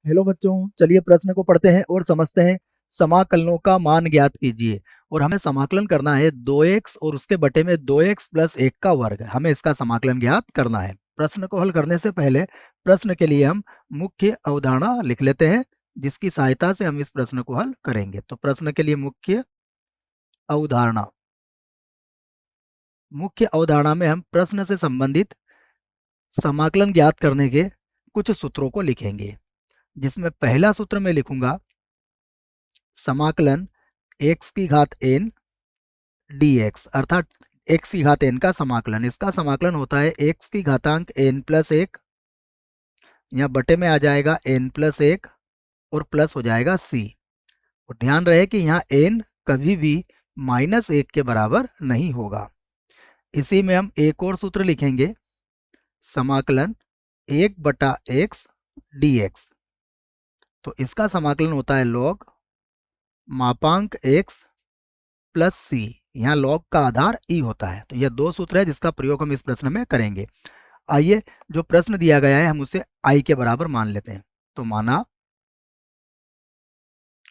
Hello बच्चों, चलिए प्रश्न को पढ़ते हैं और समझते हैं। समाकलनों का मान ज्ञात कीजिए। और हमें समाकलन करना है 2x और उसके बटे में 2x प्लस 1 का वर्ग। हमें इसका समाकलन ज्ञात करना है। प्रश्न को हल करने से पहले प्रश्न के लिए हम मुख्य अवधारणा लिख लेते हैं, जिसकी सहायता से हम इस प्रश्न को हल करेंगे। तो प्रश्न के लिए मुख्य अवधारणा। मुख्य अवधारणा में हम प्रश्न से संबंधित समाकलन ज्ञात करने के कुछ सूत्रों को लिखेंगे, जिसमें पहला सूत्र मैं लिखूंगा समाकलन x की घात n dx, अर्थात x की घात n का समाकलन। इसका समाकलन होता है x की घातांक n प्लस 1, यहाँ बटे में आ जाएगा n प्लस 1 और प्लस हो जाएगा c। और ध्यान रहे कि यहाँ n कभी भी माइनस 1 के बराबर नहीं होगा। इसी में हम एक और सूत्र लिखेंगे, समाकलन 1 बटा x dx। तो इसका समाकलन होता है log मापांक x प्लस c। यहाँ log का आधार e होता है। तो यह दो सूत्र है जिसका प्रयोग हम इस प्रश्न में करेंगे। आइए, जो प्रश्न दिया गया है हम उसे i के बराबर मान लेते हैं। तो माना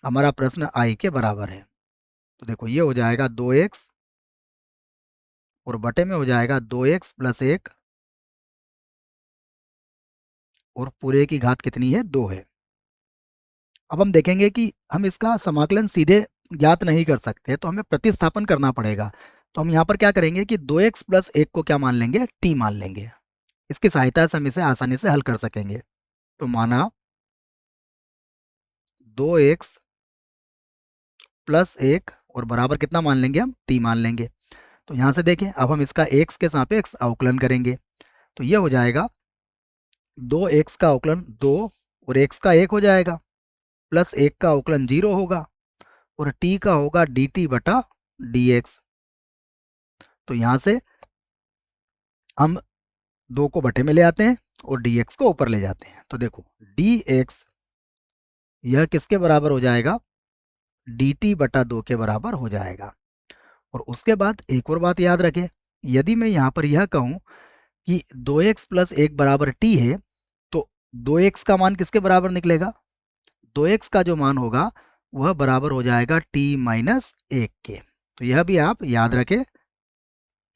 हमारा प्रश्न i के बराबर है। तो देखो, ये हो जाएगा 2x और बटे में हो जाएगा 2x प्लस 1 और पूरे की घात कितनी है, 2 है। अब हम देखेंगे कि हम इसका समाकलन सीधे ज्ञात नहीं कर सकते, तो हमें प्रतिस्थापन करना पड़ेगा। तो हम यहाँ पर क्या करेंगे कि 2x प्लस 1 को क्या मान लेंगे, t मान लेंगे। इसकी सहायता से हम इसे आसानी से हल कर सकेंगे। तो माना 2x प्लस 1 और बराबर कितना मान लेंगे, हम t मान लेंगे। तो यहाँ से देखें, अब हम इसका x के सापेक्ष अवकलन करेंगे। तो ये हो जाएगा 2x का अवकलन 2 और x का 1 हो जाएगा, प्लस 1 का अवकलन 0 होगा और t का होगा dt बटा dx। तो यहाँ से हम 2 को बटे में ले आते हैं और dx को ऊपर ले जाते हैं। तो देखो, dx यह किसके बराबर हो जाएगा, dt बटा 2 के बराबर हो जाएगा। और उसके बाद एक और बात याद रखें, यदि मैं यहाँ पर यह कहूँ कि 2x प्लस 1 बराबर t है, तो 2x का मान किसके बराबर निकलेगा, 2x का जो मान होगा वह बराबर हो जाएगा t माइनस 1 के। तो यह भी आप याद रखें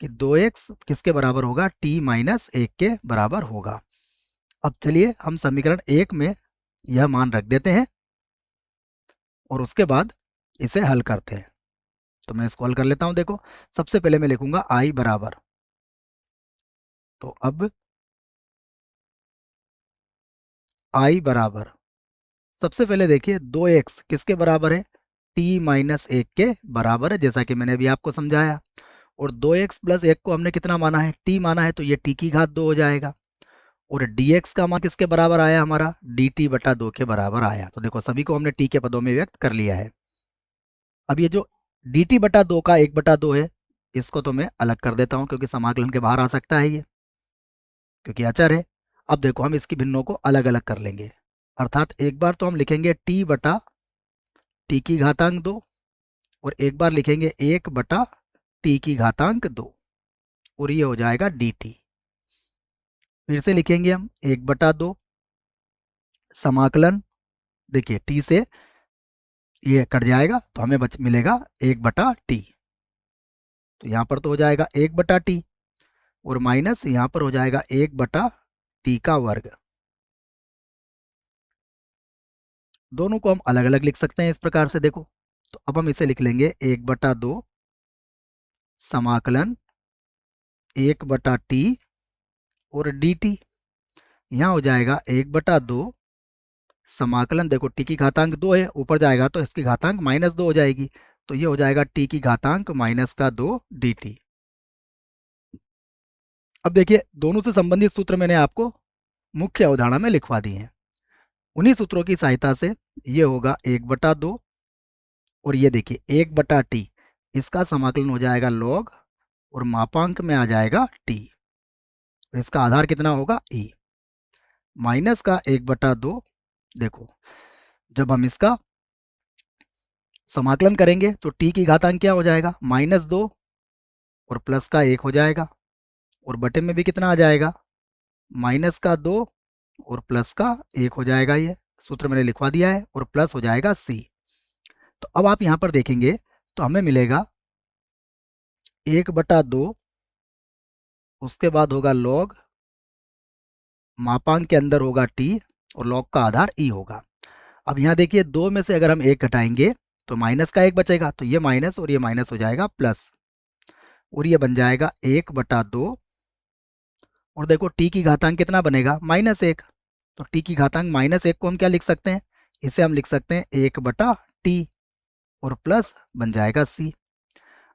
कि 2x किसके बराबर होगा, t माइनस 1 के बराबर होगा। अब चलिए हम समीकरण 1 में यह मान रख देते हैं और उसके बाद इसे हल करते हैं। तो मैं इसको हल कर लेता हूं। देखो, सबसे पहले मैं लिखूंगा i बराबर, तो अब i बराबर, सबसे पहले देखिए 2x किसके बराबर है, t माइनस 1 के बराबर है, जैसा कि मैंने अभी आपको समझाया। और 2x प्लस 1 को हमने कितना माना है, t माना है, तो ये t की घात 2 हो जाएगा। और dx का मान किसके बराबर आया हमारा, dt बटा 2 के बराबर आया। तो देखो, सभी को हमने t के पदों में व्यक्त कर लिया है। अब ये जो dt बटा 2 का 1 बटा 2 है, इसको तो मैं अलग कर देता हूँ, क्योंकि समाकलन के बाहर आ सकता है ये, क्योंकि अचर है। अब देखो, हम इसकी भिन्नों को अलग अलग कर लेंगे, अर्थात एक बार तो हम लिखेंगे t बटा t की घातांक 2 और एक बार लिखेंगे 1 बटा t की घातांक 2 और ये हो जाएगा dt। फिर से लिखेंगे हम 1 बटा 2 समाकलन, देखिए t से ये कट जाएगा तो हमें मिलेगा 1 बटा टी। तो यहाँ पर तो हो जाएगा 1 बटा टी और माइनस यहाँ पर हो जाएगा 1 बटा टी का वर्ग। दोनों को हम अलग अलग लिख सकते हैं इस प्रकार से। देखो, तो अब हम इसे लिख लेंगे 1 बटा 2 समाकलन 1 बटा टी और डी टी। यहाँ हो जाएगा 1 बटा 2 समाकलन, देखो टी की घातांक 2 है, ऊपर जाएगा तो इसकी घातांक माइनस 2 हो जाएगी। तो ये हो जाएगा टी की घातांक माइनस का 2 डी टी। अब देखिए, दोनों से संबंधित सूत्र मैंने आपको मुख्य अवधारणा में लिखवा दिए हैं। उन्हीं सूत्रों की सहायता से ये होगा 1 बटा 2 और ये देखिए 1 बटा टी, इसका समाकलन हो जाएगा लॉग और मापांक में आ जाएगा टी और इसका आधार कितना होगा, ई माइनस का 1 बटा 2। देखो, जब हम इसका समाकलन करेंगे तो टी की घातांक क्या हो जाएगा, -2 और प्लस का 1 हो जाएगा और बटे में भी कितना आ जाएगा, -2 और प्लस का 1 हो जाएगा ये। सूत्र मैंने लिखवा दिया है, और प्लस हो जाएगा सी। तो अब आप यहाँ पर देखेंगे तो हमें मिलेगा 1/2, उसके बाद होगा लॉग, मापांक के अंदर होगा टी, और लॉग का आधार ई होगा। अब यहाँ देखिए 2 में से अगर हम 1 घटाएंगे तो माइनस का 1 बचेगा, तो ये माइनस और ये माइनस हो जाएगा प्लस, और ये बन जाएगा 1/2। और देखो टी की घातांक कितना बनेगा, -1। तो टी की घातांक -1 को हम क्या लिख सकते हैं, इसे हम लिख सकते हैं 1/t, और प्लस बन जाएगा सी।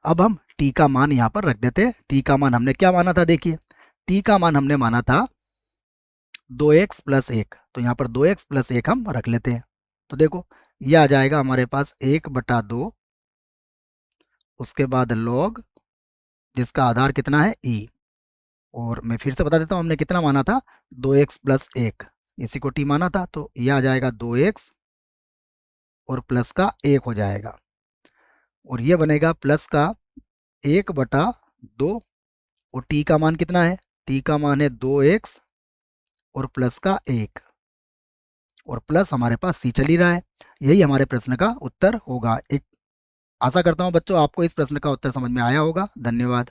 अब हम टी का मान यहाँ पर रख देते हैं। टी का मान हमने क्या माना था, देखिए टी का मान हमने माना था 2x+1, तो यहाँ पर 2x+1 हम रख लेते हैं। तो देखो ये आ जाएगा हमारे पास 1/2, उसके बाद लॉग, जिसका आधार कितना है ई, और मैं फिर से बता देता हूँ हमने कितना माना था, 2x+1, इसी को टी माना था, तो यह आ जाएगा 2x और प्लस का 1 हो जाएगा, और ये बनेगा प्लस का 1/2, और टी का मान कितना है, टी का मान है 2x और प्लस का 1, और प्लस हमारे पास सी चल ही रहा है। यही हमारे प्रश्न का उत्तर होगा। एक आशा करता हूँ बच्चों आपको इस प्रश्न का उत्तर समझ में आया होगा। धन्यवाद।